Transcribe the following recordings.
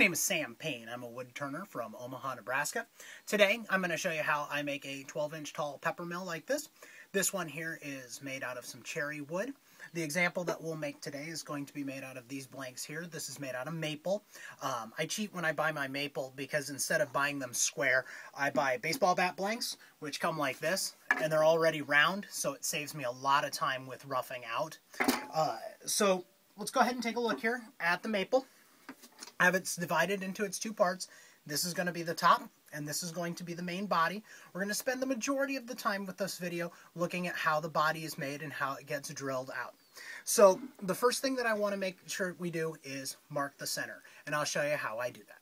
name is Sam Pane. I'm a wood turner from Omaha, Nebraska. Today, I'm going to show you how I make a 12-inch tall peppermill like this. This one here is made out of some cherry wood. The example that we'll make today is going to be made out of these blanks here. This is made out of maple. I cheat when I buy my maple because instead of buying them square, I buy baseball bat blanks, which come like this, and they're already round, so it saves me a lot of time with roughing out. So let's go ahead and take a look here at the maple. I have it divided into its two parts. This is going to be the top, and this is going to be the main body. We're going to spend the majority of the time with this video looking at how the body is made and how it gets drilled out. So the first thing that I want to make sure we do is mark the center, and I'll show you how I do that.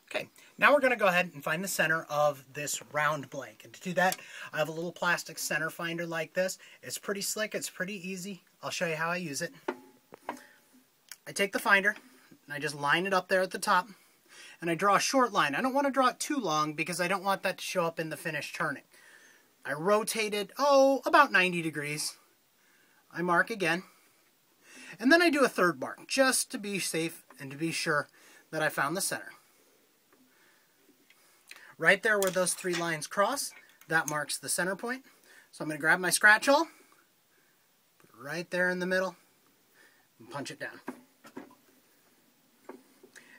Okay, now we're going to go ahead and find the center of this round blank. And to do that, I have a little plastic center finder like this. It's pretty slick. It's pretty easy. I'll show you how I use it. I take the finder, and I just line it up there at the top, and I draw a short line. I don't want to draw it too long because I don't want that to show up in the finished turning. I rotate it, about 90 degrees. I mark again, and then I do a third mark just to be safe and to be sure that I found the center. Right there where those three lines cross, that marks the center point. So I'm going to grab my scratch awl, put it right there in the middle, and punch it down.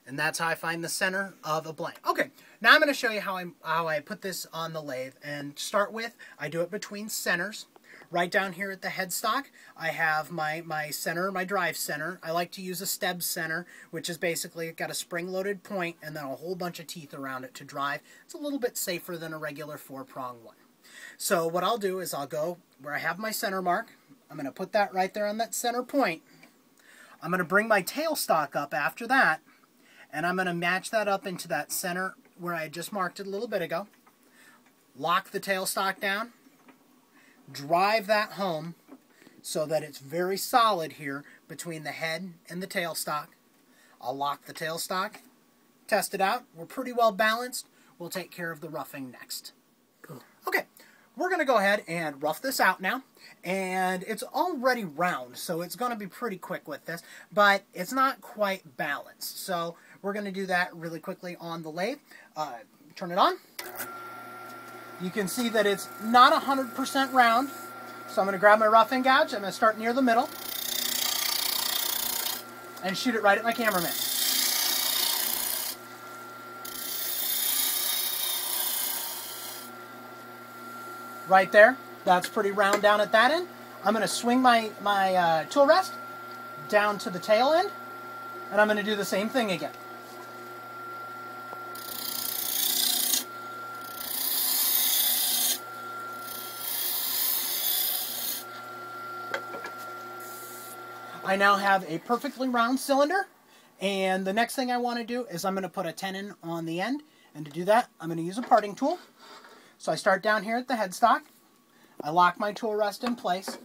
And that's how I find the center of a blank. Okay, now I'm going to show you how I put this on the lathe. And to start with, I do it between centers. Right down here at the headstock, I have my center, my drive center. I like to use a steb center, which is basically got a spring-loaded point and then a whole bunch of teeth around it to drive. It's a little bit safer than a regular four-prong one. So what I'll do is I'll go where I have my center mark. I'm going to put that right there on that center point. I'm going to bring my tailstock up after that, and I'm going to match that up into that center where I just marked it a little bit ago. Lock the tailstock down. Drive that home so that it's very solid here between the head and the tailstock. I'll lock the tailstock. Test it out. We're pretty well balanced. We'll take care of the roughing next. Okay, we're going to go ahead and rough this out now. And it's already round, so it's going to be pretty quick with this. But it's not quite balanced. So we're going to do that really quickly on the lathe. Turn it on. You can see that it's not 100% round. So I'm going to grab my roughing gouge. I'm going to start near the middle and shoot it right at my cameraman. Right there. That's pretty round down at that end. I'm going to swing my tool rest down to the tail end, and I'm going to do the same thing again. I now have a perfectly round cylinder, and the next thing I want to do is I'm going to put a tenon on the end, and to do that I'm going to use a parting tool. So I start down here at the headstock, I lock my tool rest in place,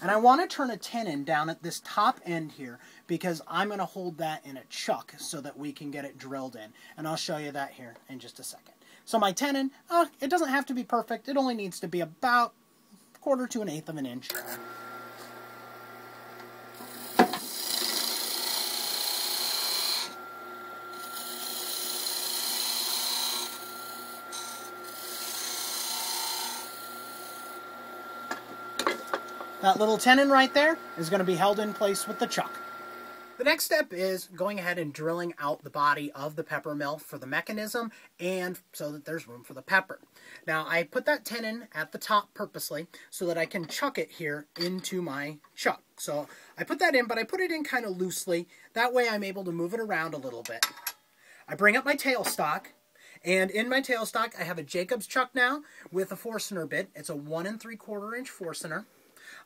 and I want to turn a tenon down at this top end here because I'm going to hold that in a chuck so that we can get it drilled in, and I'll show you that here in just a second. So my tenon, it doesn't have to be perfect, it only needs to be about 1/4 to 1/8 of an inch. That little tenon right there is going to be held in place with the chuck. The next step is going ahead and drilling out the body of the peppermill for the mechanism and so that there's room for the pepper. Now I put that tenon at the top purposely so that I can chuck it here into my chuck. So I put that in, but I put it in kind of loosely. That way I'm able to move it around a little bit. I bring up my tailstock. And in my tailstock I have a Jacob's chuck now with a Forstner bit. It's a 1 3/4 inch Forstner.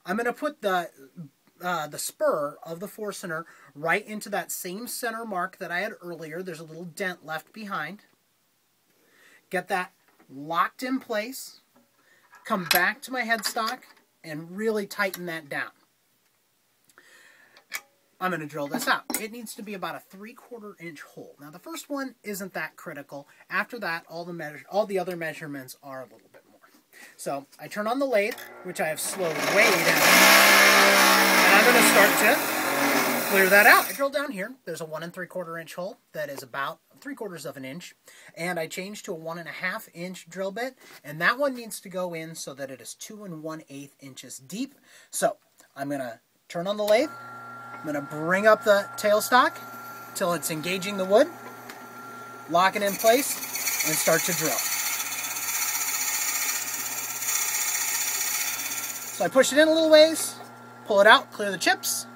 I'm going to put the spur of the Forstner right into that same center mark that I had earlier. There's a little dent left behind. Get that locked in place. Come back to my headstock and really tighten that down. I'm going to drill this out. It needs to be about a 3/4 inch hole. Now the first one isn't that critical. After that, all the other measurements are a little bit more. So I turn on the lathe, which I have slowed way down, and I'm going to start to clear that out. I drilled down here. There's a 1 3/4 inch hole that is about 3/4 of an inch. And I changed to a 1 1/2 inch drill bit. And that one needs to go in so that it is 2 1/8 inches deep. So I'm going to turn on the lathe. I'm going to bring up the tailstock till it's engaging the wood. Lock it in place and start to drill. So I push it in a little ways, pull it out, clear the chips,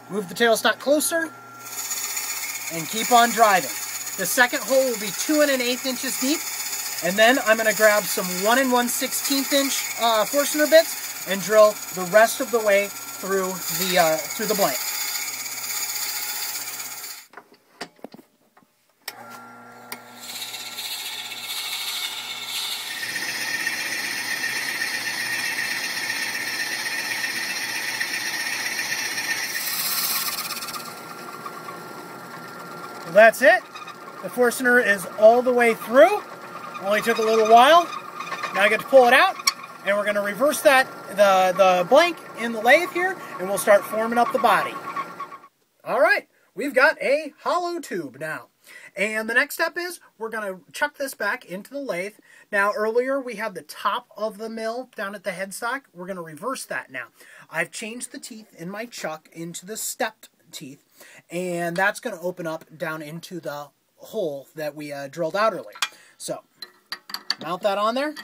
move the tailstock closer, and keep on driving. The second hole will be 2 1/8 inches deep, and then I'm going to grab some 1 1/16 inch Forstner bits and drill the rest of the way through the blank. Well, that's it. The Forstner is all the way through. Only took a little while. Now I get to pull it out, and we're going to reverse that the blank in the lathe here, and we'll start forming up the body. All right, we've got a hollow tube now. And the next step is we're going to chuck this back into the lathe. Now, earlier we had the top of the mill down at the headstock. We're going to reverse that now. I've changed the teeth in my chuck into the stepped teeth, and that's going to open up down into the hole that we drilled out earlier. So, mount that on there.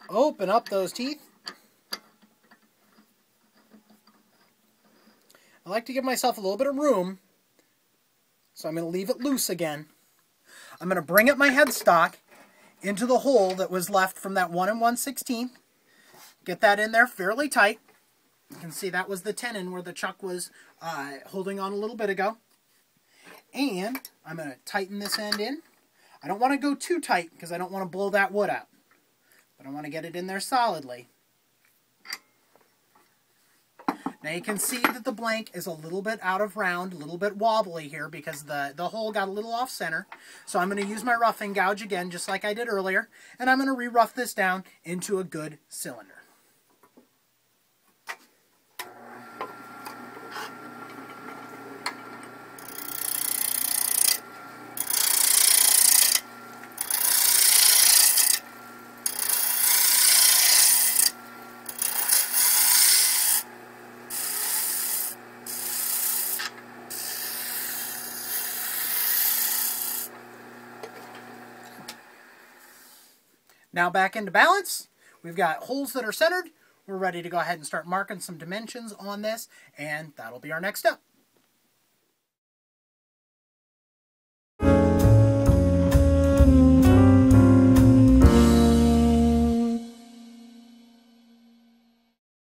Open up those teeth. I like to give myself a little bit of room, so I'm going to leave it loose again. I'm going to bring up my headstock into the hole that was left from that 1 1/16. Get that in there fairly tight. You can see that was the tenon where the chuck was holding on a little bit ago. And I'm going to tighten this end in. I don't want to go too tight because I don't want to blow that wood out. But I want to get it in there solidly. Now you can see that the blank is a little bit out of round, a little bit wobbly here because the hole got a little off center. So I'm going to use my roughing gouge again, just like I did earlier. And I'm going to re-rough this down into a good cylinder. Now back into balance. We've got holes that are centered. We're ready to go ahead and start marking some dimensions on this, and that'll be our next step.